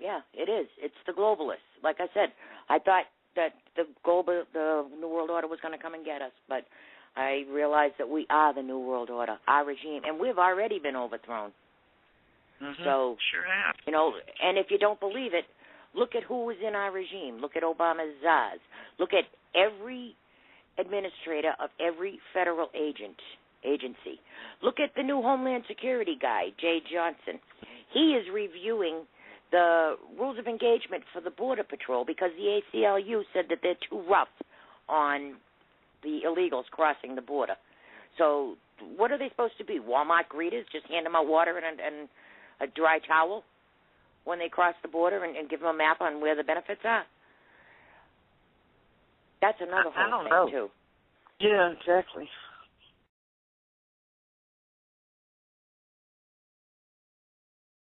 Yeah, it is. It's the globalists. Like I said, I thought that the New World Order was going to come and get us, but I realized that we are the New World Order, our regime, and we've already been overthrown. Mm-hmm. So, sure have. You know, and if you don't believe it, look at who was in our regime. Look at Obama's czars. Look at every administrator of every federal agency. Look at the new Homeland Security guy, Jay Johnson. He is reviewing the rules of engagement for the Border Patrol because the ACLU said that they're too rough on the illegals crossing the border. So what are they supposed to be, Walmart greeters? Just hand them out water and a dry towel when they cross the border and give them a map on where the benefits are? That's another whole thing, too. Yeah, exactly.